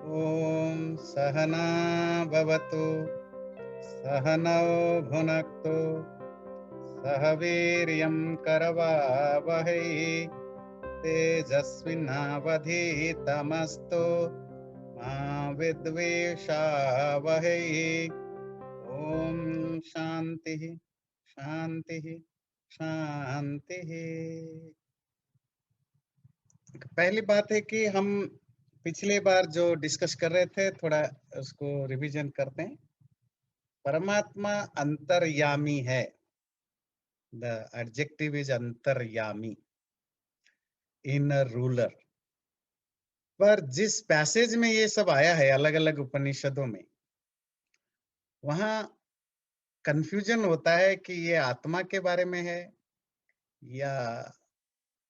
ॐ सहना भवतु सहनौ भुनक्तु सह वीर्यं करवावहै तेजस्विनावधीतमस्तु मा विद्वेषावहै। ॐ शान्तिः शान्तिः शान्तिः। पहली बात है कि हम पिछले बार जो डिस्कस कर रहे थे थोड़ा उसको रिवीजन करते हैं। परमात्मा अंतर्यामी है। द एडजेक्टिव इज अंतर्यामी, इनर रूलर। पर जिस पैसेज में ये सब आया है अलग अलग उपनिषदों में, वहां कंफ्यूजन होता है कि ये आत्मा के बारे में है या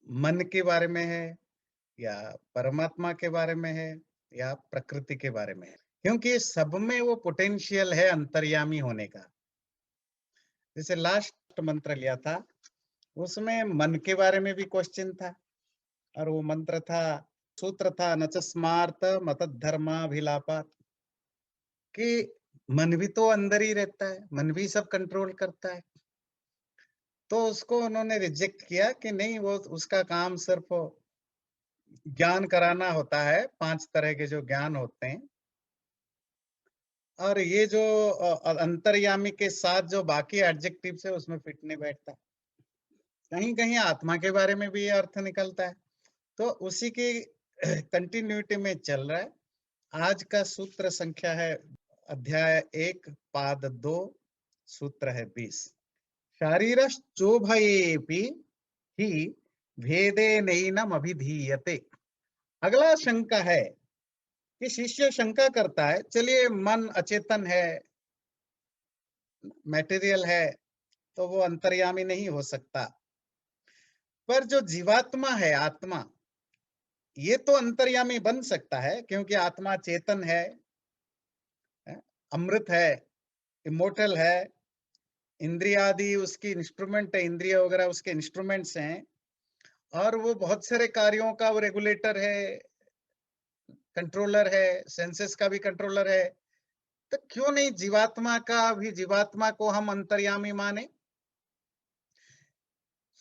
मन के बारे में है या परमात्मा के बारे में है या प्रकृति के बारे में है, क्योंकि सब में वो पोटेंशियल है अंतर्यामी होने का। जैसे लास्ट मंत्र लिया था, उसमें मन के बारे में भी क्वेश्चन था, और वो मंत्र था, सूत्र था, न च स्मार्त मतधर्माभिलापात, कि मन भी तो अंदर ही रहता है, मन भी सब कंट्रोल करता है। तो उसको उन्होंने रिजेक्ट किया कि नहीं, वो उसका काम सिर्फ ज्ञान कराना होता है, 5 तरह के जो ज्ञान होते हैं, और ये जो अंतर्यामी के साथ जो बाकी एडजेक्टिव्स है उसमें फिट नहीं बैठता। कहीं कहीं आत्मा के बारे में भी ये अर्थ निकलता है। तो उसी की कंटिन्यूटी में चल रहा है। आज का सूत्र संख्या है अध्याय 1 पाद 2, सूत्र है 20। शारीरश्चोभयेपि ही भेदेनैनम अभिधीयते। अगला शंका है कि शिष्य शंका करता है, चलिए मन अचेतन है, मटेरियल है, तो वो अंतर्यामी नहीं हो सकता, पर जो जीवात्मा है, आत्मा, ये तो अंतर्यामी बन सकता है, क्योंकि आत्मा चेतन है, अमृत है, इमोर्टल है, इंद्रियादि उसकी इंस्ट्रूमेंट है, इंद्रिय वगैरह उसके इंस्ट्रूमेंट्स हैं, और वो बहुत सारे कार्यों का वो रेगुलेटर है, कंट्रोलर है, सेंसेस का भी कंट्रोलर है। तो क्यों नहीं जीवात्मा का भी, जीवात्मा को हम अंतर्यामी माने।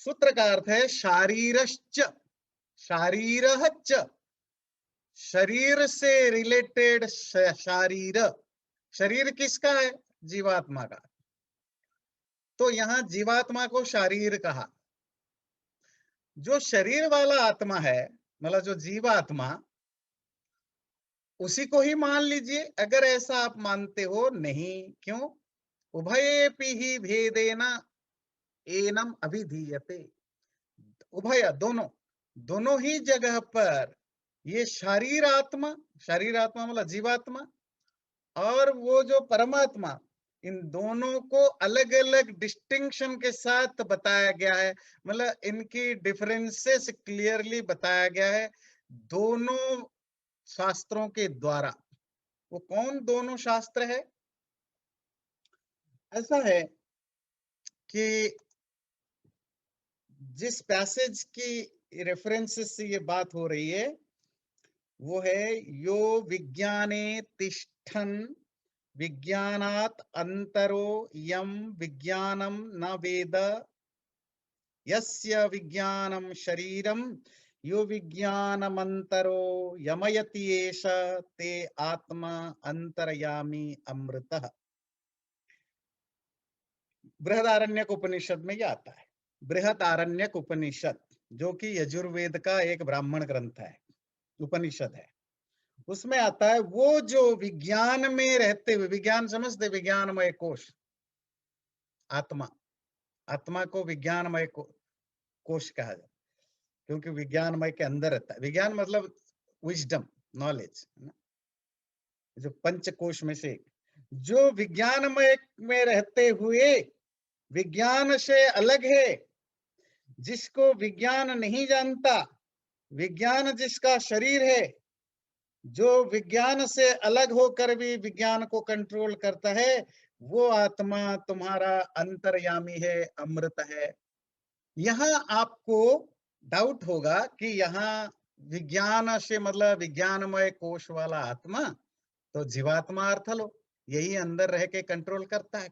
सूत्र का अर्थ है शारीरश्च, शारीरश्च, शरीर से रिलेटेड शारीर। शरीर किसका है? जीवात्मा का। तो यहां जीवात्मा को शारीर कहा। जो शरीर वाला आत्मा है, मतलब जो जीवात्मा, उसी को ही मान लीजिए, अगर ऐसा आप मानते हो। नहीं, क्यों? उभयेपि ही भेदेना एनम अभिधीयते। उभय, दोनों, दोनों ही जगह पर ये शरीर आत्मा मतलब जीवात्मा, और वो जो परमात्मा, इन दोनों को अलग अलग डिस्टिंक्शन के साथ बताया गया है। मतलब इनकी डिफरेंसेस क्लियरली बताया गया है दोनों शास्त्रों के द्वारा। वो कौन दोनों शास्त्र है? ऐसा है कि जिस पैसेज की रेफरेंसेस से ये बात हो रही है, वो है यो विज्ञाने तिष्ठन विज्ञानात अंतरो यम विज्ञानम न वेद यस्य विज्ञानम शरीरम यो विज्ञानमंतरो यमयति एष ते आत्मा अंतर्यामी अमृतः। बृहदारण्यक उपनिषद में यह आता है। बृहदारण्यक उपनिषद, जो कि यजुर्वेद का एक ब्राह्मण ग्रंथ है, उपनिषद है, उसमें आता है वो जो विज्ञान में रहते हुए, विज्ञान समझते, विज्ञानमय कोश, आत्मा, आत्मा को विज्ञानमय कोश कहा जाता है, क्योंकि विज्ञानमय के अंदर रहता है। विज्ञान मतलब विजडम, नॉलेज, जो पंचकोश में से एक, जो विज्ञानमय में रहते हुए विज्ञान से अलग है, जिसको विज्ञान नहीं जानता, विज्ञान जिसका शरीर है, जो विज्ञान से अलग होकर भी विज्ञान को कंट्रोल करता है, वो आत्मा तुम्हारा अंतर्यामी है, अमृत है। यहां आपको डाउट होगा कि यहाँ विज्ञान से मतलब विज्ञानमय कोश वाला आत्मा, तो जीवात्मा अर्थ लो, यही अंदर रह के कंट्रोल करता है।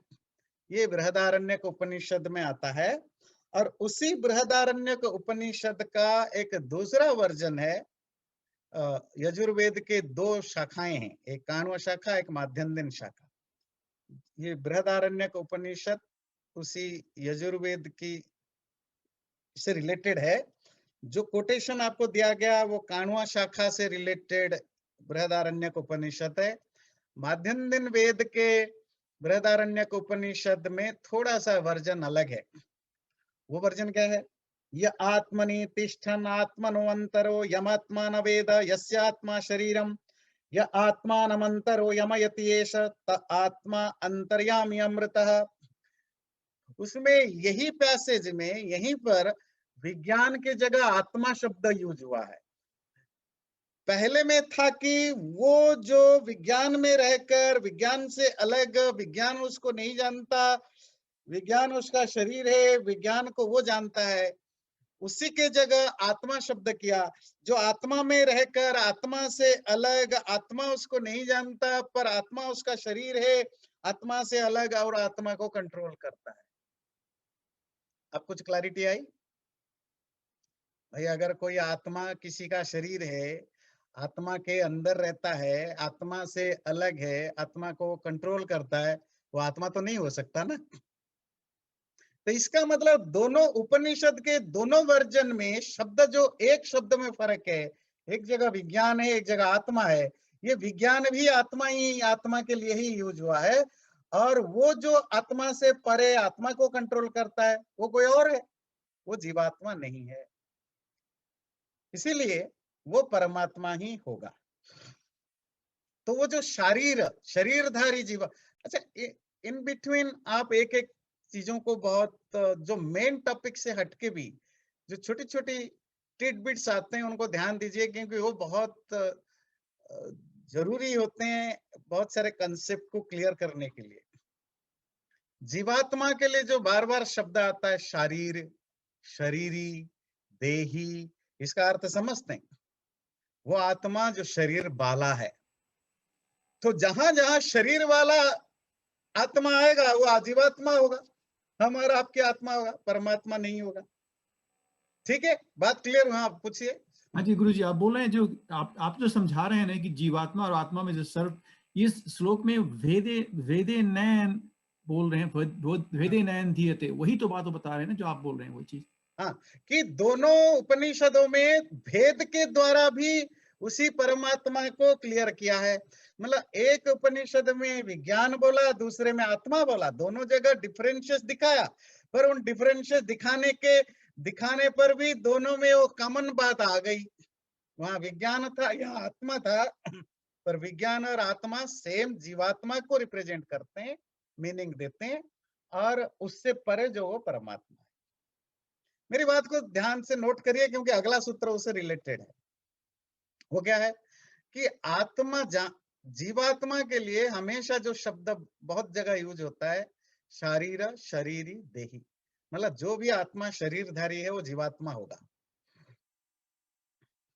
ये बृहदारण्यक उपनिषद में आता है। और उसी बृहदारण्यक उपनिषद का एक दूसरा वर्जन है। यजुर्वेद के दो शाखाएं हैं, एक काण्व शाखा, एक माध्यन्दिन शाखा। ये बृहदारण्यक उपनिषद उसी यजुर्वेद की से रिलेटेड है। जो कोटेशन आपको दिया गया वो काण्वा शाखा से रिलेटेड बृहदारण्यक उपनिषद है। माध्यन्दिन वेद के बृहदारण्यक उपनिषद में थोड़ा सा वर्जन अलग है। वो वर्जन क्या है? य आत्मनि तिष्ठन् आत्मनो अंतरो यमात्मा न वेद यस्यात्मा शरीरम य आत्मानमंतरो यमयति एष त आत्मा अंतर्यामी अमृतः। उसमें यही पैसेज में यहीं पर विज्ञान के जगह आत्मा शब्द यूज हुआ है। पहले में था कि वो जो विज्ञान में रहकर विज्ञान से अलग, विज्ञान उसको नहीं जानता, विज्ञान उसका शरीर है, विज्ञान को वो जानता है, उसी के जगह आत्मा शब्द किया। जो आत्मा में रहकर आत्मा से अलग, आत्मा उसको नहीं जानता पर आत्मा उसका शरीर है, आत्मा से अलग और आत्मा को कंट्रोल करता है। अब कुछ क्लैरिटी आई भाई? अगर कोई आत्मा किसी का शरीर है, आत्मा के अंदर रहता है, आत्मा से अलग है, आत्मा को कंट्रोल करता है, वो आत्मा तो नहीं हो सकता ना। तो इसका मतलब दोनों उपनिषद के दोनों वर्जन में शब्द, जो एक शब्द में फर्क है, एक जगह विज्ञान है, एक जगह आत्मा है। ये विज्ञान भी आत्मा ही, आत्मा के लिए ही यूज हुआ है। और वो जो आत्मा से परे आत्मा को कंट्रोल करता है वो कोई और है, वो जीवात्मा नहीं है। इसीलिए वो परमात्मा ही होगा। तो वो जो शरीरधारी जीव, अच्छा, इन बिटवीन आप एक एक चीजों को बहुत, जो मेन टॉपिक से हटके भी जो छोटी छोटी टिडबिट्स आते हैं उनको ध्यान दीजिए, क्योंकि वो बहुत जरूरी होते हैं बहुत सारे कंसेप्ट को क्लियर करने के लिए। जीवात्मा के लिए जो बार बार शब्द आता है शारीर, शरीरी, देही, इसका अर्थ समझते हैं? वो आत्मा जो शरीर वाला है। तो जहां जहां शरीर वाला आत्मा आएगा वो आजीवात्मा होगा, हमारा आपकी आत्मा होगा, परमात्मा नहीं होगा। ठीक है, बात क्लियर हुआ? आप पूछिए। हाँ जी गुरु जी, आप बोल रहे हैं जो आप जो समझा रहे हैं ना कि जीवात्मा और आत्मा में जो सर्व, इस श्लोक में वेदे वेदे नयन बोल रहे हैं, वेदे नयन धीयते, वही तो बात बता रहे हैं ना जो आप बोल रहे हैं, वही चीज। हाँ, कि दोनों उपनिषदों में भेद के द्वारा भी उसी परमात्मा को क्लियर किया है। मतलब एक उपनिषद में विज्ञान बोला, दूसरे में आत्मा बोला, दोनों जगह डिफरेंशियस दिखाया। पर उन डिफरेंशियस दिखाने पर भी दोनों में वो कॉमन बात आ गई। वहां विज्ञान था, यहाँ आत्मा था, पर विज्ञान और आत्मा सेम जीवात्मा को रिप्रेजेंट करते हैं, मीनिंग देते हैं, और उससे परे जो वो परमात्मा है। मेरी बात को ध्यान से नोट करिए, क्योंकि अगला सूत्र उससे रिलेटेड है। वो क्या है कि आत्मा, जीवात्मा के लिए हमेशा जो शब्द बहुत जगह यूज होता है, शारीर, शरीरी, देही, मतलब जो भी आत्मा शरीरधारी है वो जीवात्मा होगा।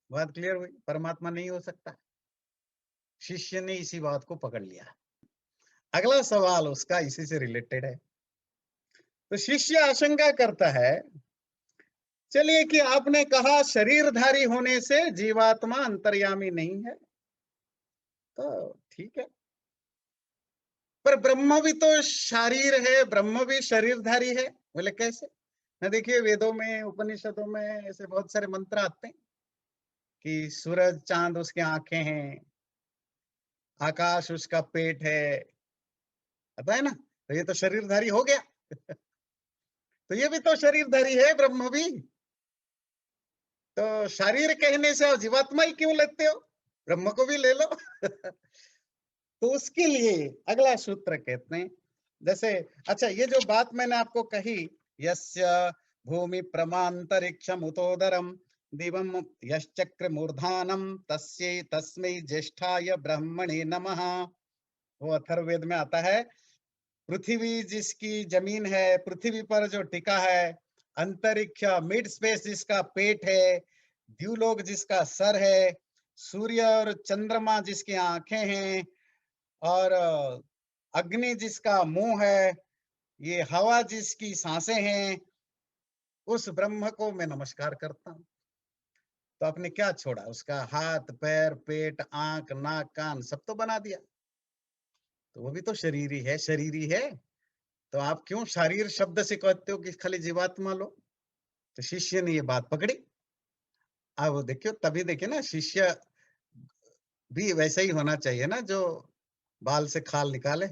बात क्लियर हुई? परमात्मा नहीं हो सकता। शिष्य ने इसी बात को पकड़ लिया। अगला सवाल उसका इसी से रिलेटेड है। तो शिष्य आशंका करता है, चलिए, कि आपने कहा शरीरधारी होने से जीवात्मा अंतर्यामी नहीं है, तो ठीक है, पर ब्रह्म भी तो शारीर है, ब्रह्म भी शरीरधारी है। बोले कैसे? ना, देखिए वेदों में, उपनिषदों में ऐसे बहुत सारे मंत्र आते हैं कि सूरज चांद उसके आंखें हैं, आकाश उसका पेट है, आता है ना? तो ये तो शरीरधारी हो गया। तो ये भी तो शरीरधारी है, ब्रह्म भी। तो शरीर कहने से आप जीवात्मा ही क्यों लेते हो? ब्रह्म को भी ले लो। तो उसके लिए अगला सूत्र कहते हैं, जैसे, अच्छा, ये जो बात मैंने आपको कही, यस्य भूमि प्रमांतरिक्षम उतोदरम दिवम यश्चक्र मूर्धानम तस्यै तस्मै ज्येष्ठाय ब्रह्मणे नमः। वो अथर्ववेद में आता है। पृथ्वी जिसकी जमीन है, पृथ्वी पर जो टिका है, अंतरिक्ष मिड स्पेस जिसका पेट है, द्युलोक जिसका सर है, सूर्य और चंद्रमा जिसकी आंखें हैं, और अग्नि जिसका मुंह है, ये हवा जिसकी सांसें हैं, उस ब्रह्म को मैं नमस्कार करता हूँ। तो आपने क्या छोड़ा? उसका हाथ, पैर, पेट, आंख, नाक, कान सब तो बना दिया। तो वो भी तो शरीर ही है, शरीर ही है। तो आप क्यों शारीर शब्द से कहते हो कि खाली जीवात्मा लो? तो शिष्य ने ये बात पकड़ी। अब देखियो, तभी देखिए ना, शिष्य भी वैसा ही होना चाहिए ना, जो बाल से खाल निकाले।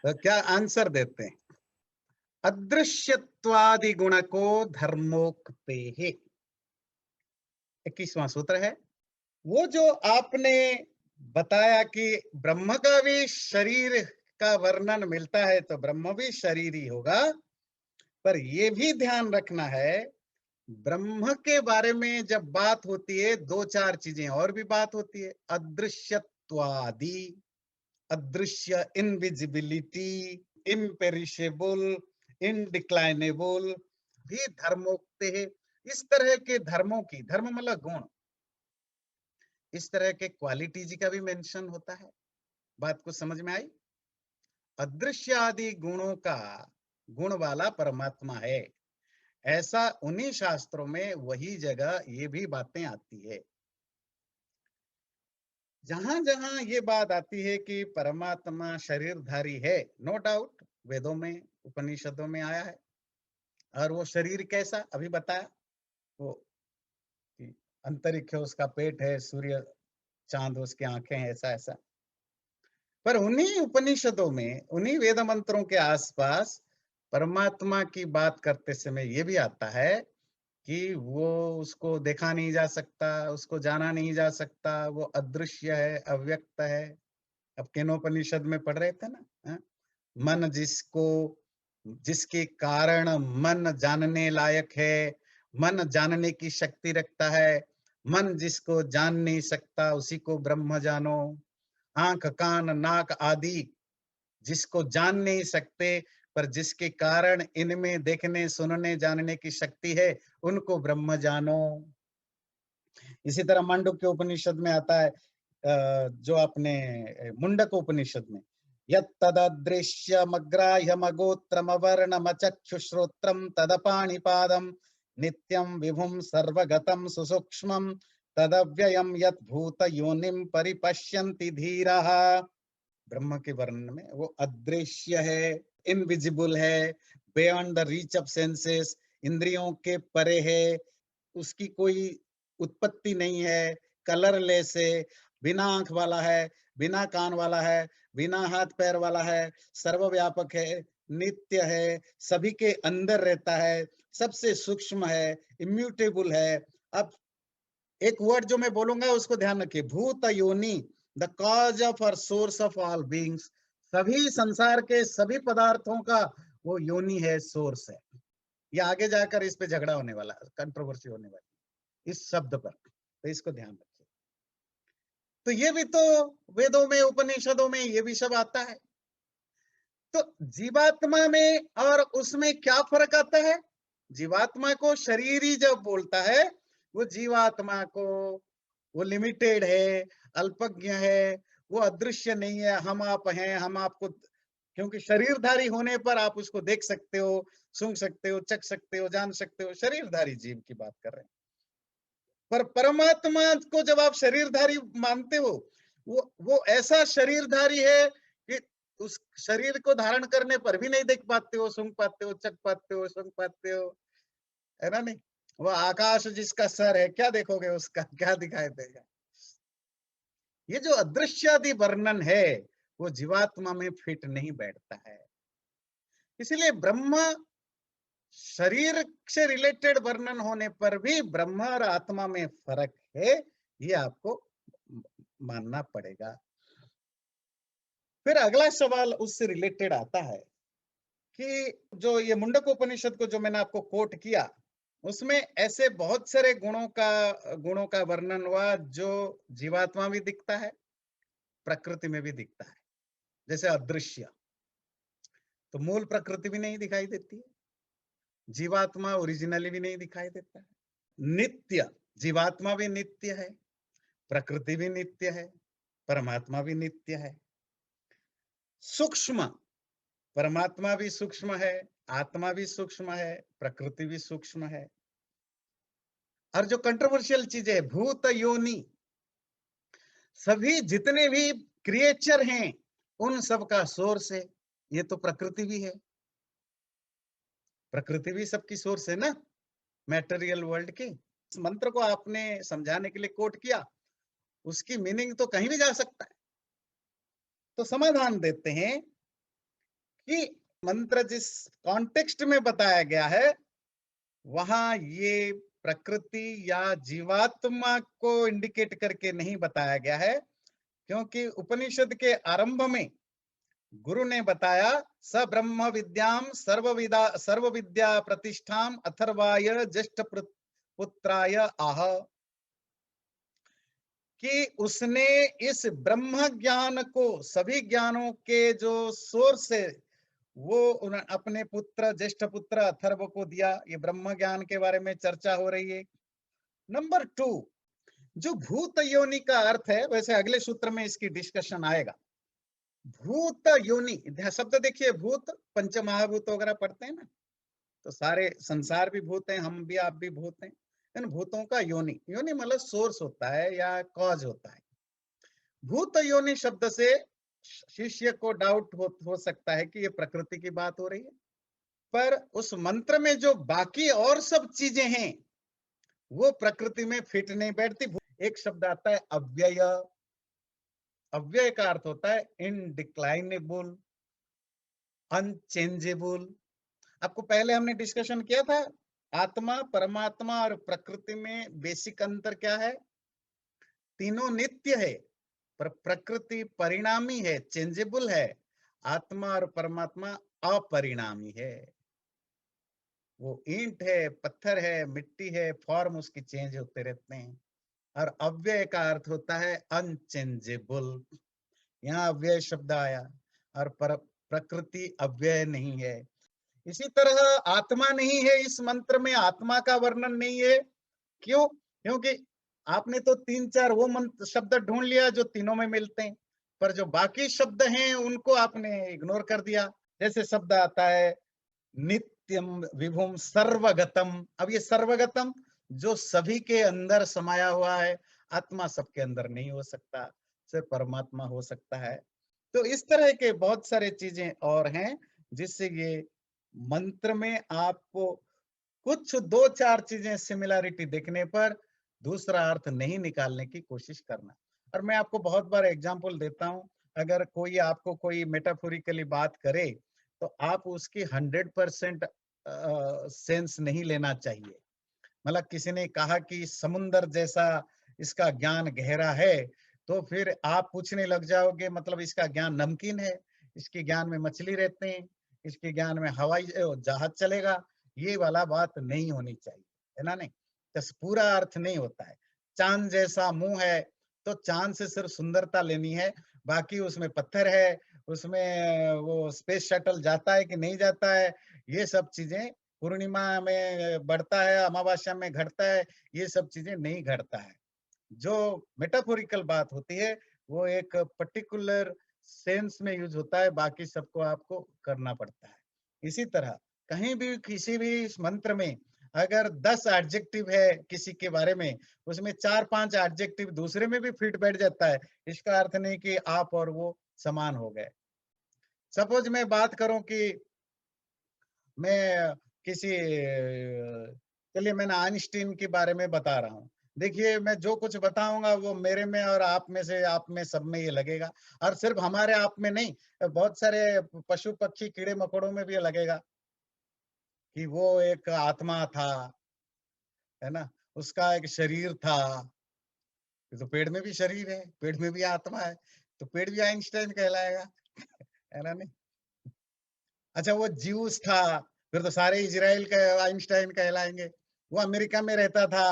तो क्या आंसर देते हैं? अदृश्यत्वादि गुण को धर्मोक्ते। 21वां सूत्र है। वो जो आपने बताया कि ब्रह्म का भी शरीर का वर्णन मिलता है, तो ब्रह्म भी शरीर ही होगा। पर ये भी ध्यान रखना है, ब्रह्म के बारे में जब बात होती है, दो चार चीजें और भी बात होती है। अदृश्यत्वादि, अदृश्य, इनविजिबिलिटी, इम्पेरिशेबल, इनडिक्लाइनेबल भी धर्मोक्त है। इस तरह के धर्मों की, धर्म मतलब गुण, इस तरह के क्वालिटीज का भी मेंशन होता है। बात को समझ में आई? अदृश्य आदि गुणों का गुण वाला परमात्मा है, ऐसा उन्हीं शास्त्रों में वही जगह ये भी बातें आती है। जहां जहां ये बात आती है कि परमात्मा शरीरधारी है, नो डाउट, वेदों में, उपनिषदों में आया है। और वो शरीर कैसा अभी बताया, वो अंतरिक्ष है, उसका पेट है, सूर्य चांद उसकी आंखें हैं, ऐसा ऐसा। पर उन्हीं उपनिषदों में, उन्हीं वेद मंत्रों के आसपास परमात्मा की बात करते समय ये भी आता है कि वो, उसको देखा नहीं जा सकता, उसको जाना नहीं जा सकता, वो अदृश्य है, अव्यक्त है। अब केनोपनिषद में पढ़ रहे थे ना, हाँ? मन जिसको, जिसके कारण मन जानने लायक है, मन जानने की शक्ति रखता है, मन जिसको जान नहीं सकता उसी को ब्रह्म जानो। आंख, कान, नाक आदि जिसको जान नहीं सकते, पर जिसके कारण इनमें देखने, सुनने, जानने की शक्ति है, उनको ब्रह्म जानो। इसी तरह मांडुक्य उपनिषद में आता है, जो अपने मुंडक उपनिषद में, यत्तददृश्यमग्राह्यमगोत्रमवर्णमचक्षुश्रोत्रं तदपाणिपादं नित्यं विभुं सर्वगतं सुसूक्ष्मं तदव्ययं यद्भूत योनिं परिपश्यन्ति धीराः। ब्रह्म के वर्णन में वो अदृश्य है, इनविजिबल है, beyond the reach of senses, इंद्रियों के परे है, उसकी कोई उत्पत्ति नहीं है, कलरलेस है, बिना आंख वाला है, बिना कान वाला है, बिना हाथ पैर वाला है, सर्वव्यापक है, नित्य है, सभी के अंदर रहता है, सबसे सूक्ष्म है, इम्यूटेबल है। अब एक वर्ड जो मैं बोलूंगा उसको ध्यान रखिए, भूत योनि, द कॉज ऑफ और सोर्स ऑफ ऑल बीइंग्स। सभी संसार के सभी पदार्थों का वो योनि है, सोर्स है। ये आगे जाकर इस पे झगड़ा होने वाला, कंट्रोवर्सी होने वाली इस शब्द पर, तो इसको ध्यान रखिए। तो ये भी तो वेदों में, उपनिषदों में ये भी सब आता है। तो जीवात्मा में और उसमें क्या फर्क आता है? जीवात्मा को शरीरी जब बोलता है, वो जीवात्मा को, वो लिमिटेड है, अल्पज्ञ है, वो अदृश्य नहीं है, हम आप हैं, हम आपको, क्योंकि शरीरधारी होने पर आप उसको देख सकते हो, सूंघ सकते हो, चख सकते हो, जान सकते हो, शरीरधारी जीव की बात कर रहे हैं। पर परमात्मा को जब आप शरीरधारी मानते हो, वो ऐसा शरीरधारी है कि उस शरीर को धारण करने पर भी नहीं देख पाते हो, सूंघ पाते हो, चख पाते हो, सूंघ पाते हो, है ना? नहीं, वो आकाश जिसका सर है, क्या देखोगे उसका, क्या दिखाई देगा? ये जो अदृश्यादि वर्णन है, वो जीवात्मा में फिट नहीं बैठता है। इसलिए ब्रह्म शरीर से रिलेटेड वर्णन होने पर भी ब्रह्म और आत्मा में फर्क है, ये आपको मानना पड़ेगा। फिर अगला सवाल उससे रिलेटेड आता है कि जो ये मुंडक उपनिषद को जो मैंने आपको कोट किया, उसमें ऐसे बहुत सारे गुणों का वर्णन हुआ जो जीवात्मा भी दिखता है, प्रकृति में भी दिखता है। जैसे अदृश्य, तो मूल प्रकृति भी नहीं दिखाई देती है, जीवात्मा ओरिजिनली भी नहीं दिखाई देता है। नित्य, जीवात्मा भी नित्य है, प्रकृति भी नित्य है, परमात्मा भी नित्य है। सूक्ष्म, परमात्मा भी सूक्ष्म है, आत्मा भी सूक्ष्म है, प्रकृति भी सूक्ष्म है। और जो कंट्रोवर्शियल चीजें है, भूत योनि, सभी जितने भी क्रिएचर हैं उन सब का सोर्स है। ये तो प्रकृति भी है, प्रकृति भी सबकी सोर्स है ना, मैटेरियल वर्ल्ड की। इस मंत्र को आपने समझाने के लिए कोट किया, उसकी मीनिंग तो कहीं भी जा सकता है। तो समाधान देते हैं कि मंत्र जिस कॉन्टेक्स्ट में बताया गया है वहां ये प्रकृति या जीवात्मा को इंडिकेट करके नहीं बताया गया है, क्योंकि उपनिषद के आरंभ में गुरु ने बताया स ब्रह्म विद्याम सर्व विद्या प्रतिष्ठाम अथर्वाय ज्येष्ठ पुत्राय आह, कि उसने इस ब्रह्म ज्ञान को, सभी ज्ञानों के जो सोर्स है, वो अपने पुत्र, ज्येष्ठ पुत्र अथर्व को दिया। ये ब्रह्म ज्ञान के बारे में चर्चा हो रही है। नंबर 2, जो भूत योनि का अर्थ है, वैसे अगले सूत्र में इसकी डिस्कशन आएगा। भूत योनि शब्द देखिए, भूत पंच महाभूत वगैरह पढ़ते हैं ना, तो सारे संसार भी भूत हैं, हम भी, आप भी भूत हैं। इन भूतों का योनि, योनि मतलब सोर्स होता है या कॉज होता है। भूत योनि शब्द से शिष्य को डाउट हो सकता है कि ये प्रकृति की बात हो रही है, पर उस मंत्र में जो बाकी और सब चीजें हैं वो प्रकृति में फिट नहीं बैठती। एक शब्द आता है अव्यय, अव्यय का अर्थ होता है इनडिक्लाइनेबल, अनचेंजेबल। आपको पहले हमने डिस्कशन किया था, आत्मा, परमात्मा और प्रकृति में बेसिक अंतर क्या है। तीनों नित्य है, पर प्रकृति परिणामी है, चेंजेबल है। आत्मा और परमात्मा अपरिणामी है, वो ईंट है, पत्थर है, मिट्टी है, फॉर्म उसकी चेंज होते रहते हैं। और अव्यय का अर्थ होता है अनचेंजेबल, यहाँ अव्यय शब्द आया। और प्रकृति अव्यय नहीं है। इसी तरह आत्मा नहीं है, इस मंत्र में आत्मा का वर्णन नहीं है। क्यों? क्योंकि आपने तो 3-4 वो मंत्र शब्द ढूंढ लिया जो तीनों में मिलते हैं, पर जो बाकी शब्द हैं उनको आपने इग्नोर कर दिया। जैसे शब्द आता है नित्यम विभुम सर्वगतम। अब ये सर्वगतम जो सभी के अंदर समाया हुआ है, आत्मा सबके अंदर नहीं हो सकता, सिर्फ परमात्मा हो सकता है। तो इस तरह के बहुत सारे चीजें और हैं जिससे ये मंत्र में आपको कुछ 2-4 चीजें सिमिलैरिटी देखने पर दूसरा अर्थ नहीं निकालने की कोशिश करना। और मैं आपको बहुत बार एग्जांपल देता हूं, अगर कोई आपको कोई मेटाफोरिकली बात करे तो आप उसकी 100% सेंस नहीं लेना चाहिए। मतलब किसी ने कहा कि समुंदर जैसा इसका ज्ञान गहरा है, तो फिर आप पूछने लग जाओगे मतलब इसका ज्ञान नमकीन है, इसके ज्ञान में मछली रहते हैं, इसके ज्ञान में हवाई जहाज चलेगा। ये वाला बात नहीं होनी चाहिए, है ना। नहीं तो पूरा अर्थ नहीं होता है। चांद जैसा मुंह है तो चांद से सिर्फ सुंदरता लेनी है, बाकी उसमें पत्थर है, उसमें वो स्पेस शटल जाता है कि नहीं जाता है, ये सब चीजें पूर्णिमा में बढ़ता है, अमावस्या में घटता है, ये सब चीजें नहीं घटता है। जो मेटाफोरिकल बात होती है वो एक पर्टिकुलर सेंस में यूज होता है, बाकी सबको आपको करना पड़ता है। इसी तरह कहीं भी किसी भी इस मंत्र में अगर 10 एडजेक्टिव है किसी के बारे में, उसमें 4-5 एडजेक्टिव दूसरे में भी फिट बैठ जाता है, इसका अर्थ नहीं कि आप और वो समान हो गए। सपोज मैं बात करूं कि मैं किसी चलिए मैंने आइंस्टीन के बारे में बता रहा हूँ। देखिए मैं जो कुछ बताऊंगा वो मेरे में और आप में से, आप में, सब में ये लगेगा। और सिर्फ हमारे आप में नहीं, बहुत सारे पशु पक्षी कीड़े मकोड़ों में भी ये लगेगा कि वो एक आत्मा था, है ना, उसका एक शरीर था। तो पेड़ में भी शरीर है, पेड़ में भी आत्मा है, तो पेड़ भी आइंस्टाइन कहलाएगा, है ना। नहीं, अच्छा वो ज्यूस था, फिर तो सारे इजराइल के आइंस्टाइन कहलाएंगे। वो अमेरिका में रहता था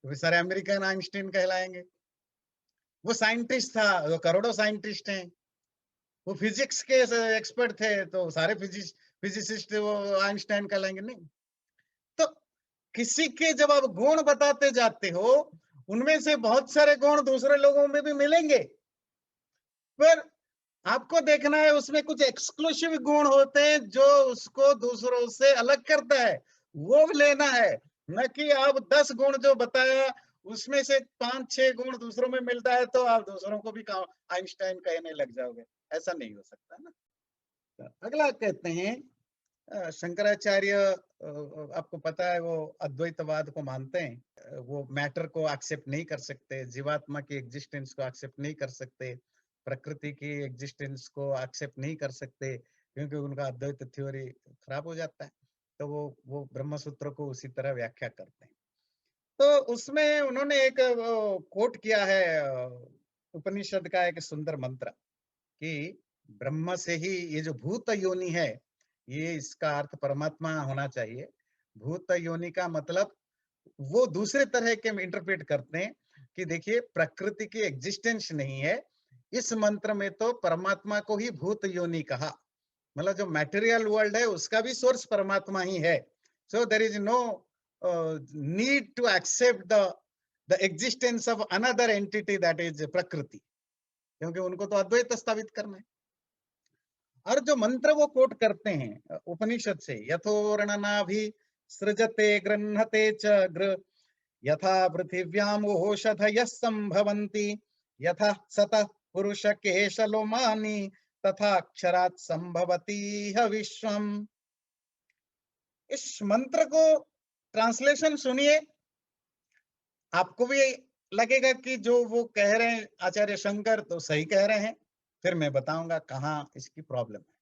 तो फिर सारे अमेरिकन आइंस्टाइन कहलाएंगे। वो साइंटिस्ट था तो करोड़ों साइंटिस्ट हैं। वो फिजिक्स के एक्सपर्ट थे तो सारे फिजिसिस्ट वो आइंस्टाइन कहलाएंगे। नहीं, किसी के जब आप गुण बताते जाते हो, उनमें से बहुत सारे गुण दूसरे लोगों में भी मिलेंगे, पर आपको देखना है उसमें कुछ एक्सक्लूसिव गुण होते हैं जो उसको दूसरों से अलग करता है, वो लेना है। न कि आप 10 गुण जो बताया उसमें से 5-6 गुण दूसरों में मिलता है तो आप दूसरों को भी आइंस्टाइन कहने लग जाओगे, ऐसा नहीं हो सकता ना। तो अगला कहते हैं शंकराचार्य, आपको पता है वो अद्वैतवाद को मानते हैं। वो मैटर को एक्सेप्ट नहीं कर सकते, जीवात्मा की एग्जिस्टेंस को एक्सेप्ट नहीं कर सकते, प्रकृति की एग्जिस्टेंस को एक्सेप्ट नहीं कर सकते, क्योंकि उनका अद्वैत थ्योरी खराब हो जाता है। तो वो ब्रह्म सूत्र को उसी तरह व्याख्या करते हैं। तो उसमें उन्होंने एक कोट किया है, उपनिषद का एक सुंदर मंत्र, कि ब्रह्म से ही ये जो भूत योनि है, ये इसका अर्थ परमात्मा होना चाहिए। भूत योनि का मतलब वो दूसरे तरह के इंटरप्रेट करते हैं कि देखिए प्रकृति की एग्जिस्टेंस नहीं है, इस मंत्र में तो परमात्मा को ही भूत योनि कहा, मतलब जो मटेरियल वर्ल्ड है उसका भी सोर्स परमात्मा ही है। So there is no need to accept the existence of another entity that is prakriti, क्योंकि उनको तो अद्वैत स्थापित करना है। और जो मंत्र वो कोट करते हैं उपनिषद से, यथोर्णनाभि सृजते गृह्णते च गृ, यथा पृथिव्याम ओषधयः संभवन्ति, यथा सतः पुरुष केशलोमानि, तथा अक्षरात् संभवति ह विश्वम। इस मंत्र को ट्रांसलेशन सुनिए, आपको भी लगेगा कि जो वो कह रहे हैं आचार्य शंकर तो सही कह रहे हैं। फिर मैं बताऊंगा कहाँ इसकी प्रॉब्लम है।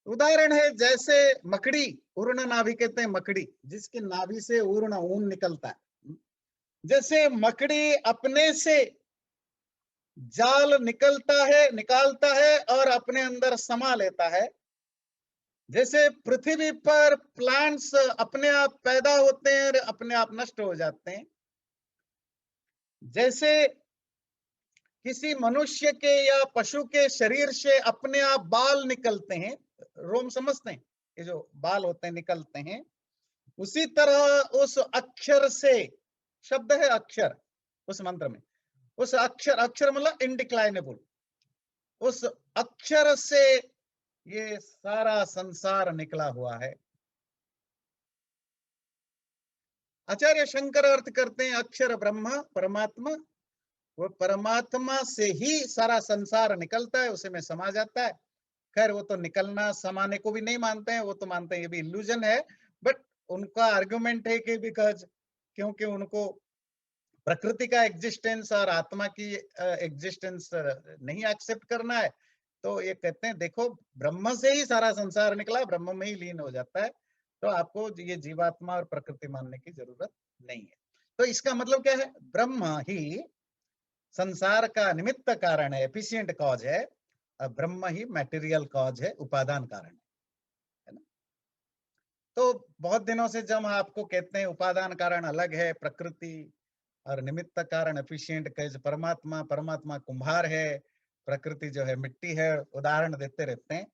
उदाहरण है जैसे मकड़ी, उर्ण नाभि कहते हैं मकड़ी, जिसकी नाभि से उर्ण ऊन निकलता है। जैसे मकड़ी अपने से जाल निकालता है और अपने अंदर समा लेता है, जैसे पृथ्वी पर प्लांट्स अपने आप पैदा होते हैं और अपने आप नष्ट हो जाते हैं, जैसे किसी मनुष्य के या पशु के शरीर से अपने आप बाल निकलते हैं, रोम समझते हैं, ये जो बाल होते हैं निकलते हैं, उसी तरह उस अक्षर से, शब्द है अक्षर उस मंत्र में, उस अक्षर, अक्षर मतलब इनडिक्लाइनेबल, उस अक्षर से ये सारा संसार निकला हुआ है। आचार्य शंकर अर्थ करते हैं अक्षर ब्रह्म परमात्मा, वो परमात्मा से ही सारा संसार निकलता है, उसे में समा जाता है। खैर वो तो निकलना समाने को भी नहीं मानते हैं, वो तो मानते हैं ये भी इल्यूजन है, बट उनका आर्गुमेंट है कि बिकॉज क्योंकि उनको प्रकृति का एग्जिस्टेंस और आत्मा की एग्जिस्टेंस नहीं एक्सेप्ट करना है, तो ये कहते हैं देखो ब्रह्म से ही सारा संसार निकला, ब्रह्म में ही लीन हो जाता है, तो आपको ये जीवात्मा और प्रकृति मानने की जरूरत नहीं है। तो इसका मतलब क्या है, ब्रह्म ही संसार का निमित्त कारण है, एफिशिएंट कॉज है, और ब्रह्म ही मटेरियल कॉज है, उपादान कारण है ना। तो बहुत दिनों से जब आपको कहते हैं उपादान कारण अलग है प्रकृति और निमित्त कारण एफिशिएंट कैज परमात्मा, परमात्मा कुम्हार है, प्रकृति जो है मिट्टी है, उदाहरण देते रहते हैं,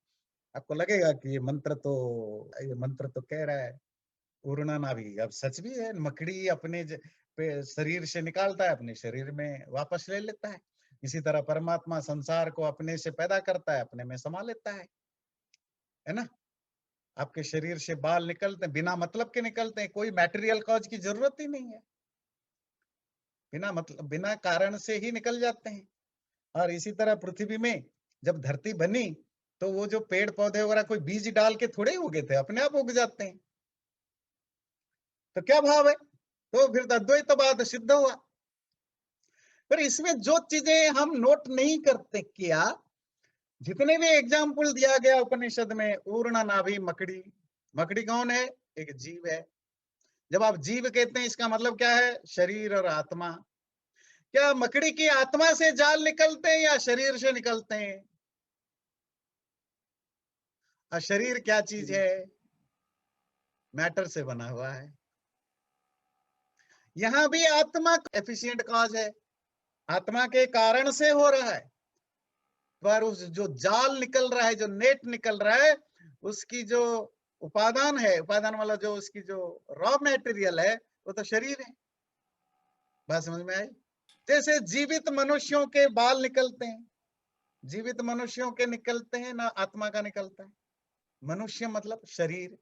आपको लगेगा कि ये मंत्र तो कह रहा है पूर्णा नाभि। अब सच भी है, मकड़ी अपने शरीर से निकालता है, अपने शरीर में वापस ले लेता है। इसी तरह परमात्मा संसार को अपने से पैदा करता है, अपने में समा लेता है ना। आपके शरीर से बाल निकलते हैं, बिना मतलब के निकलते हैं, कोई मटेरियल कॉज की जरूरत ही नहीं है, बिना मतलब बिना कारण से ही निकल जाते हैं। और इसी तरह पृथ्वी में जब धरती बनी तो वो जो पेड़ पौधे वगैरह कोई बीज डाल के थोड़े उगे थे, अपने आप उग जाते हैं। तो क्या भाव है, तो फिर अद्वैतवाद सिद्ध हुआ। पर इसमें जो चीजें हम नोट नहीं करते, किया जितने भी एग्जाम्पल दिया गया उपनिषद में, ऊर्ण नाभि मकड़ी, मकड़ी कौन है, एक जीव है। जब आप जीव कहते हैं इसका मतलब क्या है, शरीर और आत्मा। क्या मकड़ी की आत्मा से जाल निकलते हैं या शरीर से निकलते हैं? और शरीर क्या चीज है, मैटर से बना हुआ है। यहां भी आत्मा एफिशिएंट कॉज है, आत्मा के कारण से हो रहा है, पर उस जो जाल निकल रहा है, जो नेट निकल रहा है, उसकी जो उपादान है, उपादान वाला जो उसकी जो रॉ मटेरियल है वो तो शरीर है। बात समझ में आई? जैसे जीवित मनुष्यों के बाल निकलते हैं, जीवित मनुष्यों के निकलते हैं ना, आत्मा का निकलता है। मनुष्य मतलब शरीर।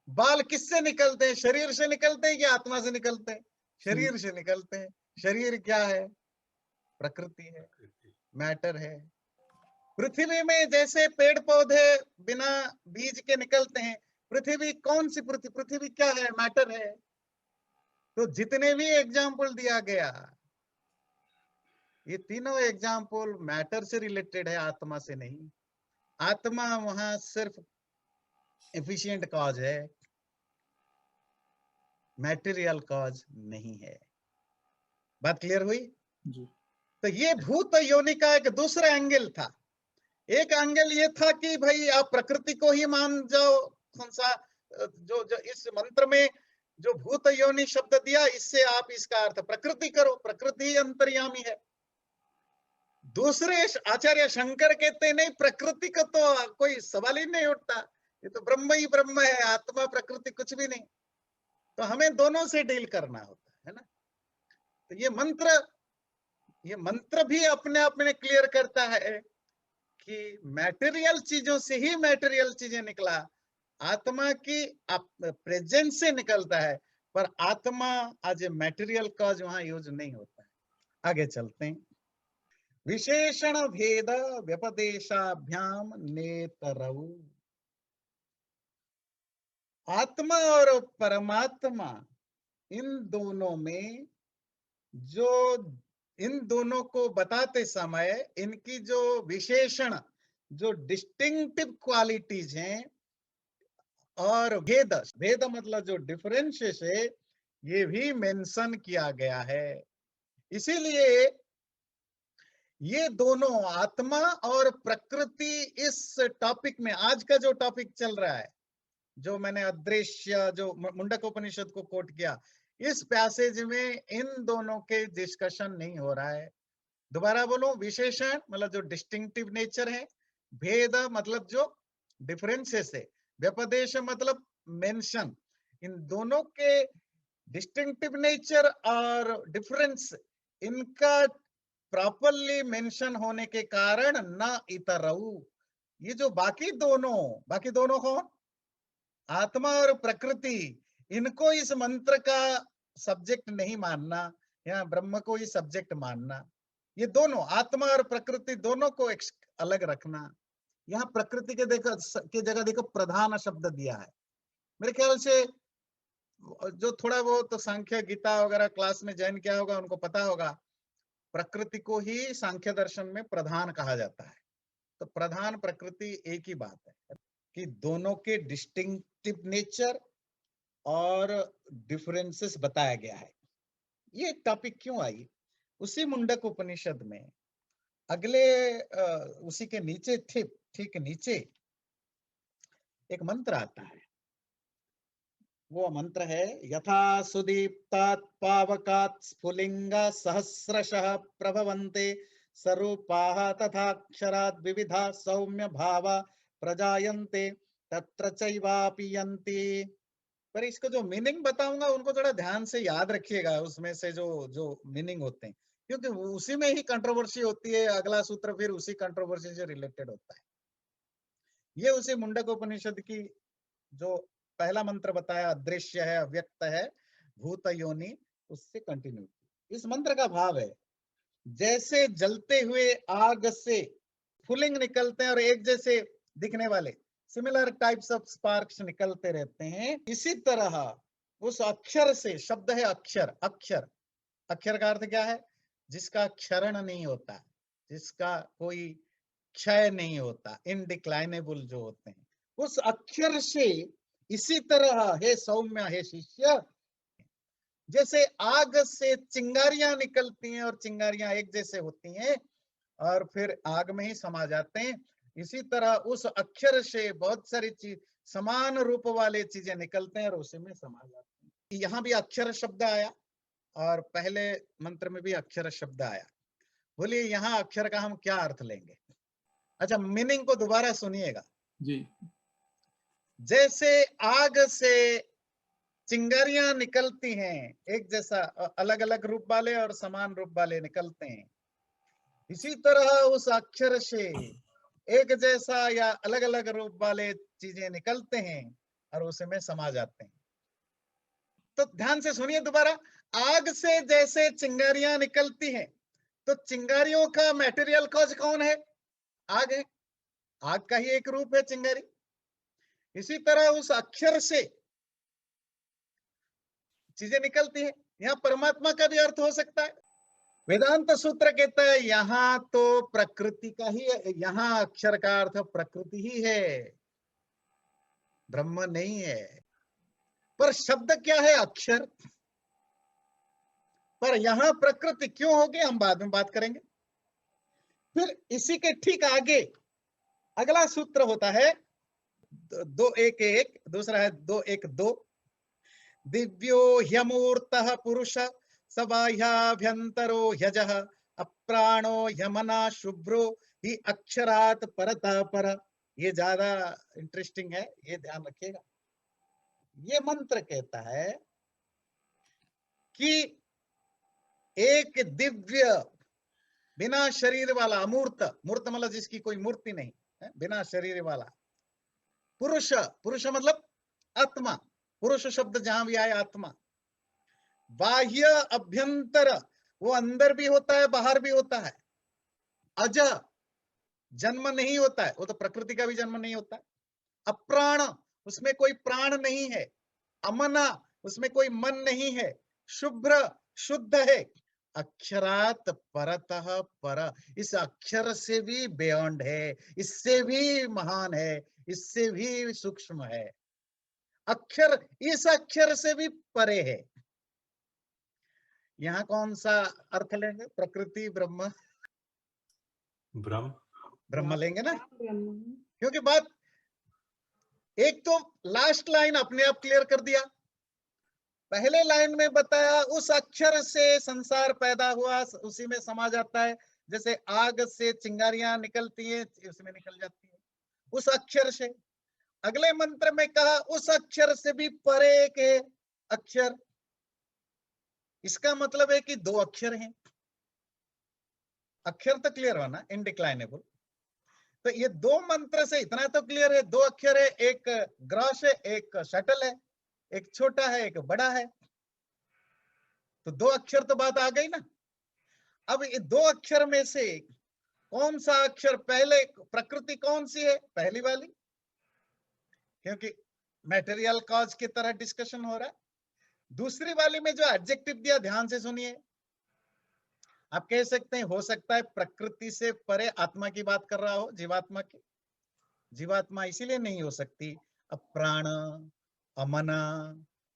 बाल किससे निकलते हैं? शरीर से निकलते हैं कि आत्मा से निकलते हैं? शरीर से निकलते हैं। शरीर क्या है? प्रकृति है, मैटर है। पृथ्वी में जैसे पेड़ पौधे बिना बीज के निकलते हैं, पृथ्वी कौन सी पृथ्वी? पृथ्वी क्या है? मैटर है। तो जितने भी एग्जाम्पल दिया गया, ये तीनों एग्जाम्पल मैटर से रिलेटेड है, आत्मा से नहीं। आत्मा वहां सिर्फ एफिशिएंट कॉज है, मैटेरियल कॉज नहीं है। बात क्लियर हुई? जी। तो ये भूत योनि का एक दूसरा एंगल था। एक एंगल ये था कि भाई आप प्रकृति को ही मान जाओ। कौन सा जो जो इस मंत्र में जो भूत योनि शब्द दिया, इससे आप इसका अर्थ प्रकृति करो, प्रकृति ही अंतर्यामी है। दूसरे आचार्य शंकर कहते नहीं, प्रकृति का तो कोई सवाल ही नहीं उठता, ये तो ब्रह्म ही ब्रह्म है, आत्मा प्रकृति कुछ भी नहीं। तो हमें दोनों से डील करना होता है ना। तो ये मंत्र भी अपने आप में क्लियर करता है कि मैटेरियल चीजों से ही मैटेरियल चीजें निकला, आत्मा की प्रेजेंस से निकलता है, पर आत्मा आज ए मैटेरियल कॉज वहां यूज नहीं होता है। आगे चलते हैं। विशेषण भेद व्यपदेशाभ्याम नेतरऊ। आत्मा और परमात्मा, इन दोनों में जो, इन दोनों को बताते समय इनकी जो विशेषण, जो डिस्टिंक्टिव क्वालिटीज हैं, और भेद, भेद मतलब जो डिफरेंसेस है, ये भी मेंशन किया गया है। इसीलिए ये दोनों आत्मा और प्रकृति इस टॉपिक में, आज का जो टॉपिक चल रहा है, जो मैंने अदृश्य, जो मुंडक उपनिषद को कोट किया, इस पैसेज में इन दोनों के डिस्कशन नहीं हो रहा है। दोबारा बोलो, विशेषण मतलब जो डिस्टिंक्टिव नेचर है, भेद मतलब जो डिफरेंसेस है, व्यपदेश मतलब मेंशन। इन दोनों के डिस्टिंक्टिव नेचर और डिफरेंस, इनका प्रॉपरली मेंशन होने के कारण न इतरऊ, ये जो बाकी दोनों कौन? आत्मा और प्रकृति, इनको इस मंत्र का सब्जेक्ट नहीं मानना, या ब्रह्म को ही सब्जेक्ट मानना। ये दोनों आत्मा और प्रकृति दोनों को अलग रखना। यहाँ प्रकृति के जगह देखो प्रधान शब्द दिया है। मेरे ख्याल से जो थोड़ा वो तो सांख्य गीता वगैरह क्लास में ज्वाइन किया होगा उनको पता होगा, प्रकृति को ही सांख्य दर्शन में प्रधान कहा जाता है। तो प्रधान प्रकृति एक ही बात है कि दोनों के डिस्टिंक्टिव नेचर और डिफरेंसेस बताया गया है। ये टॉपिक क्यों आई? उसी मुंडक उपनिषद में अगले उसी के नीचे ठीक नीचे एक मंत्र आता है। वो मंत्र है, यथा सुदीप्तात् पावकात् स्फुलिंग सहस्रशः प्रभवन्ते स्वरूपाः तथाक्षरात् विविधा सौम्य भावा प्रजायन्ते तत्र चैवापि यन्ति। पर इसको जो मीनिंग बताऊंगा उनको थोड़ा ध्यान से याद रखिएगा, उसमें से जो जो मीनिंग होते हैं, क्योंकि उसी में ही कंट्रोवर्सी होती है। अगला सूत्र फिर उसी कंट्रोवर्सी से रिलेटेड होता है। ये उसी मुंडक उपनिषद की जो पहला मंत्र बताया, अदृश्य है, अव्यक्त है, भूत योनि, उससे कंटिन्यू। इस मंत्र का भाव है, जैसे जलते हुए आग से फुलिंग निकलते हैं और एक जैसे दिखने वाले सिमिलर टाइप्स ऑफ स्पार्क्स निकलते रहते हैं, इसी तरह उस अक्षर से, शब्द है अक्षर, अक्षर, अक्षर का अर्थ क्या है? जिसका क्षरण नहीं होता, जिसका कोई क्षय नहीं होता, इनडिक्लाइनेबल जो होते हैं, उस अक्षर से इसी तरह हे सौम्य, हे शिष्य, जैसे आग से चिंगारियां निकलती हैं और चिंगारियां एक जैसे होती हैं और फिर आग में ही समा जाते हैं, इसी तरह उस अक्षर से बहुत सारी चीज, समान रूप वाले चीजें निकलते हैं और उसी में समा जाते हैं। यहाँ भी अक्षर शब्द आया और पहले मंत्र में भी अक्षर शब्द आया। बोलिए यहाँ अक्षर का हम क्या अर्थ लेंगे? अच्छा, मीनिंग को दोबारा सुनिएगा। जी। जैसे आग से चिंगारियां निकलती हैं, एक जैसा अलग अलग रूप वाले और समान रूप वाले निकलते हैं, इसी तरह उस अक्षर से एक जैसा या अलग अलग रूप वाले चीजें निकलते हैं और उसमें समा जाते हैं। तो ध्यान से सुनिए दोबारा, आग से जैसे चिंगारियां निकलती हैं, तो चिंगारियों का मटेरियल कॉज कौन है? आग है। आग का ही एक रूप है चिंगारी। इसी तरह उस अक्षर से चीजें निकलती हैं। यहाँ परमात्मा का भी अर्थ हो सकता है। वेदांत सूत्र कहता है यहाँ तो प्रकृति का ही है, यहाँ अक्षर का अर्थ प्रकृति ही है, ब्रह्म नहीं है। पर शब्द क्या है? अक्षर। पर यहाँ प्रकृति क्यों होगी, हम बाद में बात करेंगे। फिर इसी के ठीक आगे अगला सूत्र होता है 2-1-1, दूसरा है 2-1-2। दिव्यो ह्यमूर्तः पुरुष स बाह्याभ्यंतरो ह्यजः अप्राणो ह्यमना शुभ्रो ही अक्षरात् परतः पर। ये ज्यादा इंटरेस्टिंग है, ये ध्यान रखिएगा। ये मंत्र कहता है कि एक दिव्य बिना शरीर वाला अमूर्त, मूर्त मतलब जिसकी कोई मूर्ति नहीं है, बिना शरीर वाला पुरुष, पुरुष मतलब आत्मा, पुरुष शब्द जहां भी आए आत्मा, बाह्य अभ्यंतर, वो अंदर भी होता है बाहर भी होता है, अज, जन्म नहीं होता है, वो तो प्रकृति का भी जन्म नहीं होता है, अप्राण, उसमें कोई प्राण नहीं है, अमना, उसमें कोई मन नहीं है, शुभ्र, शुद्ध है, अक्षरात परतः पर, इस अक्षर से भी बियॉन्ड है, इससे भी महान है, इससे भी सूक्ष्म है, अक्षर इस अक्षर से भी परे है। यहाँ कौन सा अर्थ लेंगे? प्रकृति ब्रह्म? ब्रह्म, ब्रह्म लेंगे ना, क्योंकि बात एक तो लास्ट लाइन अपने आप क्लियर कर दिया। पहले लाइन में बताया उस अक्षर से संसार पैदा हुआ, उसी में समा जाता है, जैसे आग से चिंगारियां निकलती हैं उसमें निकल जाती है उस अक्षर से। अगले मंत्र में कहा उस अक्षर से भी परे एक है अक्षर, इसका मतलब है कि दो अक्षर हैं। अक्षर तो क्लियर हुआ ना, इनडिक्लाइनेबल। तो ये दो मंत्र से इतना तो क्लियर है, दो अक्षर है, एक ग्रॉस है एक शटल है, एक छोटा है एक बड़ा है, तो दो अक्षर तो बात आ गई ना। अब ये दो अक्षर में से कौन सा अक्षर पहले, प्रकृति कौन सी है? पहली वाली, क्योंकि मटेरियल कॉज की तरह डिस्कशन हो रहा है। दूसरी वाली में जो एडजेक्टिव दिया ध्यान से सुनिए, आप कह सकते हैं हो सकता है प्रकृति से परे आत्मा की बात कर रहा हो, जीवात्मा की। जीवात्मा इसीलिए नहीं हो सकती, अब प्राण अमना,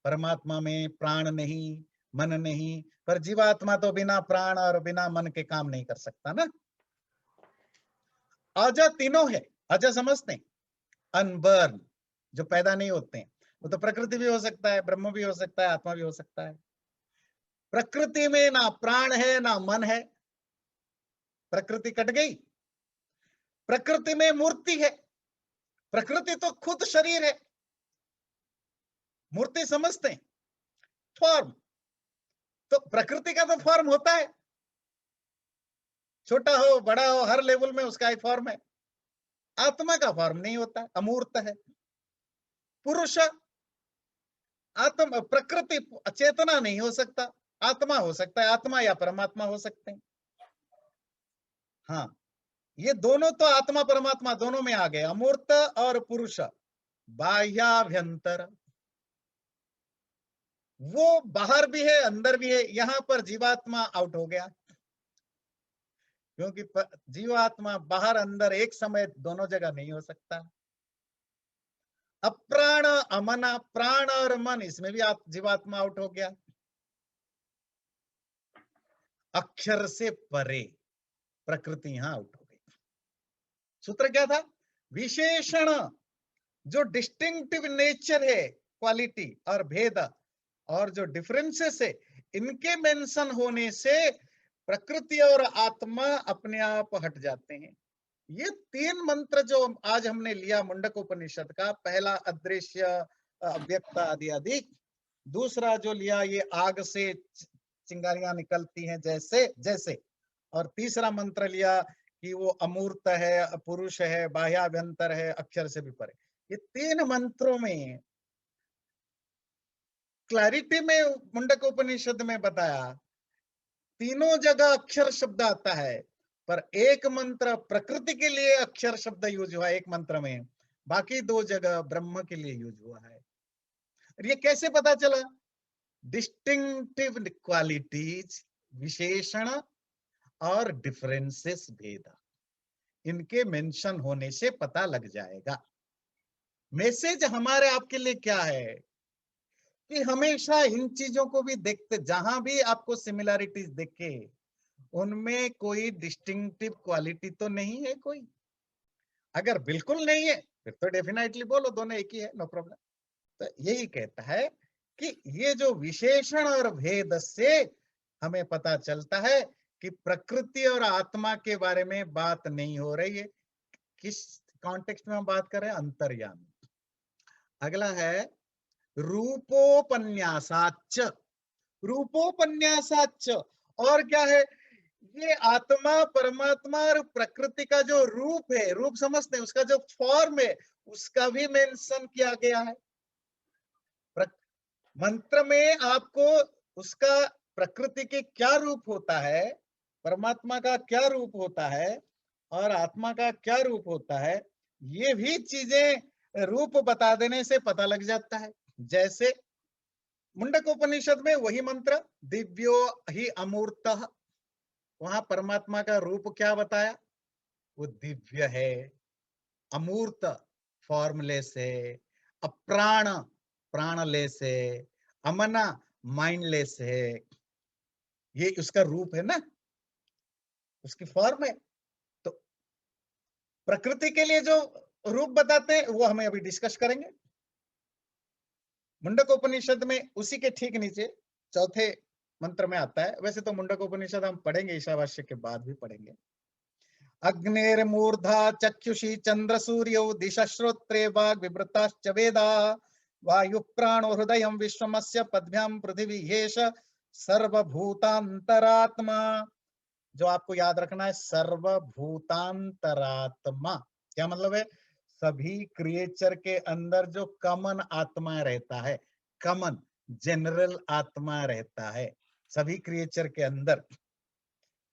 परमात्मा में प्राण नहीं मन नहीं, पर जीवात्मा तो बिना प्राण और बिना मन के काम नहीं कर सकता ना। अज तीनों है, अज समझते हैं, अनबर्न, जो पैदा नहीं होते हैं, वो तो प्रकृति भी हो सकता है, ब्रह्म भी हो सकता है, आत्मा भी हो सकता है। प्रकृति में ना प्राण है ना मन है, प्रकृति कट गई। प्रकृति में मूर्ति है, प्रकृति तो खुद शरीर है, मूर्ति समझते हैं फॉर्म, तो प्रकृति का तो फॉर्म होता है, छोटा हो बड़ा हो हर लेवल में उसका एक फॉर्म है। आत्मा का फॉर्म नहीं होता, अमूर्त है। पुरुष, आत्मा, प्रकृति चेतना नहीं हो सकता, आत्मा हो सकता है, आत्मा या परमात्मा हो सकते हैं। हाँ, ये दोनों तो आत्मा परमात्मा दोनों में आ गए, अमूर्त और पुरुष। बाह्याभ्यंतर, वो बाहर भी है अंदर भी है, यहां पर जीवात्मा आउट हो गया, क्योंकि जीवात्मा बाहर अंदर एक समय दोनों जगह नहीं हो सकता। अप्राण अमना, प्राण और मन, इसमें भी जीवात्मा आउट हो गया। अक्षर से परे प्रकृति यहां आउट हो गई। सूत्र क्या था? विशेषण, जो डिस्टिंक्टिव नेचर है, क्वालिटी और भेद और जो डिफरेंसेस है, इनके मेंशन होने से प्रकृति और आत्मा अपने आप हट जाते हैं। ये 3 मंत्र जो आज हमने लिया मुंडक उपनिषद का, पहला अदृश्य, अव्यक्त आदि आदि, दूसरा जो लिया ये आग से चिंगारियां निकलती हैं जैसे जैसे, और तीसरा मंत्र लिया कि वो अमूर्त है, पुरुष है, बाह्याभ्यंतर है, अक्षर से भी परे। ये 3 मंत्रों में क्लैरिटी में मुंडक उपनिषद में बताया, तीनों जगह अक्षर शब्द आता है, पर एक मंत्र प्रकृति के लिए अक्षर शब्द यूज हुआ एक मंत्र में, बाकी 2 जगह ब्रह्म के लिए यूज हुआ है। और ये कैसे पता चला? डिस्टिंक्टिव क्वालिटीज, विशेषण और डिफरेंसेस, भेद, इनके मेंशन होने से पता लग जाएगा। मैसेज हमारे आपके लिए क्या है कि हमेशा इन चीजों को भी देखते, जहां भी आपको सिमिलैरिटीज दिखे उनमें कोई डिस्टिंक्टिव क्वालिटी तो नहीं है कोई। अगर बिल्कुल नहीं है फिर तो डेफिनेटली बोलो दोनों एक ही है, नो प्रॉब्लम। तो यही कहता है कि ये जो विशेषण और भेद से हमें पता चलता है कि प्रकृति और आत्मा के बारे में बात नहीं हो रही है। किस कॉन्टेक्स्ट में हम बात कर रहे हैं? अंतर्यामी। अगला है रूपोपन्यासाच। रूपोपन्यासाच और क्या है? ये आत्मा, परमात्मा और प्रकृति का जो रूप है, रूप समझते हैं, उसका जो फॉर्म है उसका भी मेंशन किया गया है। मंत्र में आपको उसका, प्रकृति के क्या रूप होता है, परमात्मा का क्या रूप होता है और आत्मा का क्या रूप होता है, ये भी चीजें रूप बता देने से पता लग जाता है। जैसे मुंडक उपनिषद में वही मंत्र दिव्यो ही अमूर्तः, वहां परमात्मा का रूप क्या बताया? वो दिव्य है, अमूर्त फॉर्मलेस है, अप्राण प्राणलेस है, अमना माइंडलेस है। ये उसका रूप है ना, उसकी फॉर्म है। तो प्रकृति के लिए जो रूप बताते हैं वो हमें अभी डिस्कस करेंगे। मुंडक उपनिषद में उसी के ठीक नीचे चौथे मंत्र में आता है। वैसे तो मुंडक उपनिषद हम पढ़ेंगे, ईशावास्य के बाद भी पढ़ेंगे। अग्निर्मूर्धा चक्षुषी चंद्र सूर्यो दिशा श्रोत्रे वाग विवृताश्च वेदा वायु प्राणो हृदय विश्वमस्य पद्भ्याम पृथ्वी येष सर्वभूतांतरात्मा। जो आपको याद रखना है, सर्वभूतांतरात्मा क्या मतलब है? सभी क्रिएचर के अंदर जो कॉमन आत्मा रहता है, कॉमन जनरल आत्मा रहता है सभी क्रिएचर के अंदर।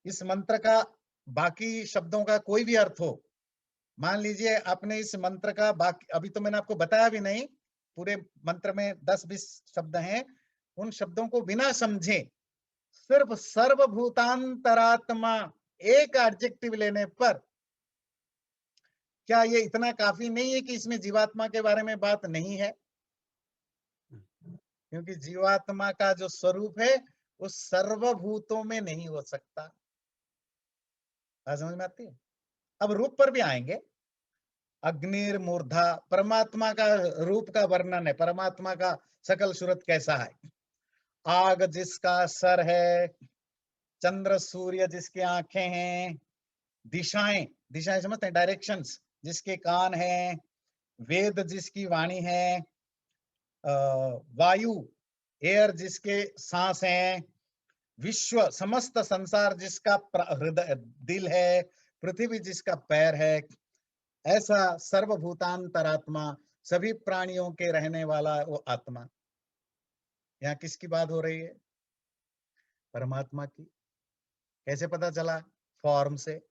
इस मंत्र का बाकी शब्दों का कोई भी अर्थ हो, मान लीजिए आपने इस मंत्र का बाकी, अभी तो मैंने आपको बताया भी नहीं, पूरे मंत्र में 10-20 शब्द हैं, उन शब्दों को बिना समझे सिर्फ सर्वभूतांतरात्मा एक एडजेक्टिव लेने पर क्या ये इतना काफी नहीं है कि इसमें जीवात्मा के बारे में बात नहीं है? क्योंकि जीवात्मा का जो स्वरूप है वो सर्वभूतों में नहीं हो सकता। बात समझ में आती है? अब रूप पर भी आएंगे। अग्निर्मूर्धा, परमात्मा का रूप का वर्णन है, परमात्मा का सकल सूरत कैसा है। आग जिसका सर है, चंद्र सूर्य जिसकी आंखें हैं, दिशाएं, दिशाएं समझते हैं, डायरेक्शंस, जिसके कान हैं, वेद जिसकी वाणी है, वायु एयर जिसके सांस हैं, विश्व समस्त संसार जिसका हृदय दिल है, पृथ्वी जिसका पैर है, ऐसा सर्वभूतांतरात्मा, सभी प्राणियों के रहने वाला वो आत्मा। यहाँ किसकी बात हो रही है? परमात्मा की। कैसे पता चला? फॉर्म से।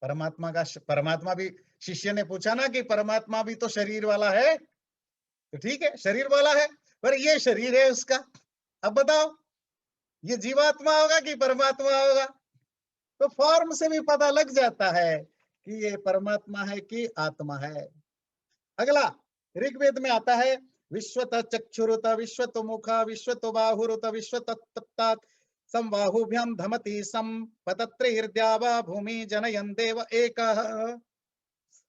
परमात्मा भी, शिष्य ने पूछा ना कि परमात्मा भी तो शरीर वाला है, तो ठीक है शरीर वाला है, पर ये शरीर है उसका, अब बताओ ये जीवात्मा होगा कि परमात्मा होगा? तो फॉर्म से भी पता लग जाता है कि ये परमात्मा है कि आत्मा है। अगला ऋग्वेद में आता है, विश्वत चक्षुरुत विश्वत मुखा विश्वत बाहुरुत विश्वत संबाहुभ्याम धमति संपतत्रिर्द्यावा भूमि जनयन देव एकः।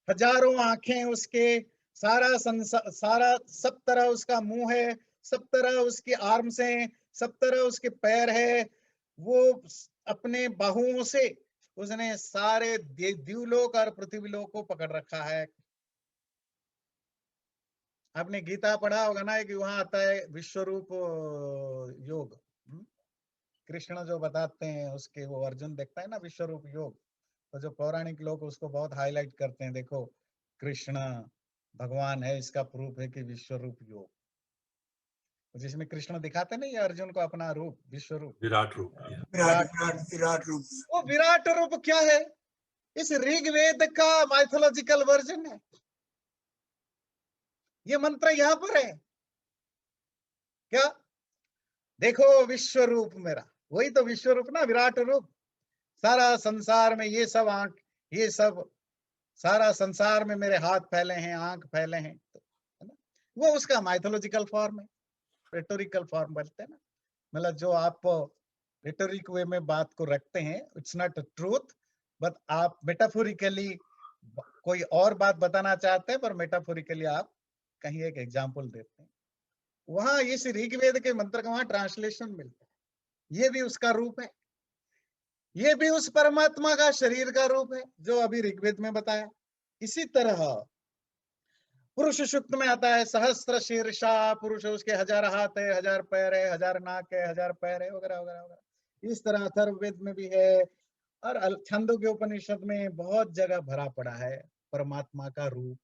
हजारों आंखें उसके, सारा सब तरह उसका मुंह है, सब तरह उसकी आर्म्स हैं, सब तरह उसके पैर है, वो अपने बाहुओं से उसने सारे द्यूलोक और पृथ्वीलोक को पकड़ रखा है। आपने गीता पढ़ा होगा ना कि वहां आता है विश्वरूप योग। कृष्ण जो बताते हैं उसके, वो अर्जुन देखता है ना विश्वरूप योग, तो जो पौराणिक लोग उसको बहुत हाईलाइट करते हैं, देखो कृष्ण भगवान है, इसका प्रूफ है कि विश्वरूप योग, जिसमें कृष्ण दिखाते नहीं अर्जुन को अपना रूप, विश्वरूप, विराट रूप। विराट रूप। वो विराट रूप क्या है? इस ऋग्वेद का माइथोलॉजिकल वर्जन है। ये मंत्र यहां पर है क्या? देखो विश्व रूप मेरा, वही तो विश्व रूप ना, विराट रूप। सारा संसार में ये सब आंख, ये सब सारा संसार में मेरे हाथ फैले हैं, आंख फैले हैं, तो है ना, वो उसका माइथोलॉजिकल फॉर्म है, रेटोरिकल फॉर्म बोलते हैं ना। मतलब जो आप रेटोरिक वे में बात को रखते हैं, इट्स नॉट ट्रूथ, बट आप मेटाफोरिकली कोई और बात बताना चाहते हैं, पर मेटाफोरिकली आप कहीं एक एग्जाम्पल देते हैं। वहां इस ऋग्वेद के मंत्र का वहां ट्रांसलेशन मिलता है। ये भी उसका रूप है, ये भी उस परमात्मा का शरीर का रूप है जो अभी ऋग्वेद में बताया। इसी तरह पुरुष सूक्त में आता है सहस्त्र शीर्षा पुरुष, उसके 1000 हाथ है, 1000 पैर है, 1000 नाक है, 1000 पैर है, वगैरह वगैरह वगैरह। इस तरह अथर्ववेद में भी है, और छंदोग्य उपनिषद में बहुत जगह भरा पड़ा है परमात्मा का रूप।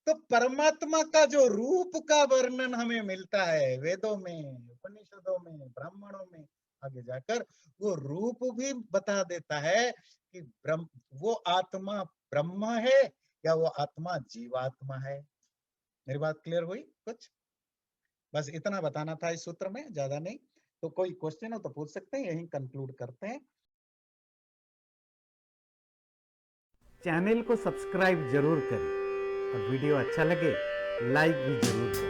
तो परमात्मा का जो रूप का वर्णन हमें मिलता है वेदों में, उपनिषदों में, ब्राह्मणों में, आगे जाकर वो रूप भी बता देता है कि ब्रह्म, वो आत्मा ब्रह्म है या वो आत्मा जीवात्मा है। मेरी बात क्लियर हुई? कुछ बस इतना बताना था इस सूत्र में, ज्यादा नहीं। तो कोई क्वेश्चन हो तो पूछ सकते हैं, यहीं कंक्लूड करते हैं। चैनल को सब्सक्राइब जरूर करें और वीडियो अच्छा लगे लाइक भी जरूर करें।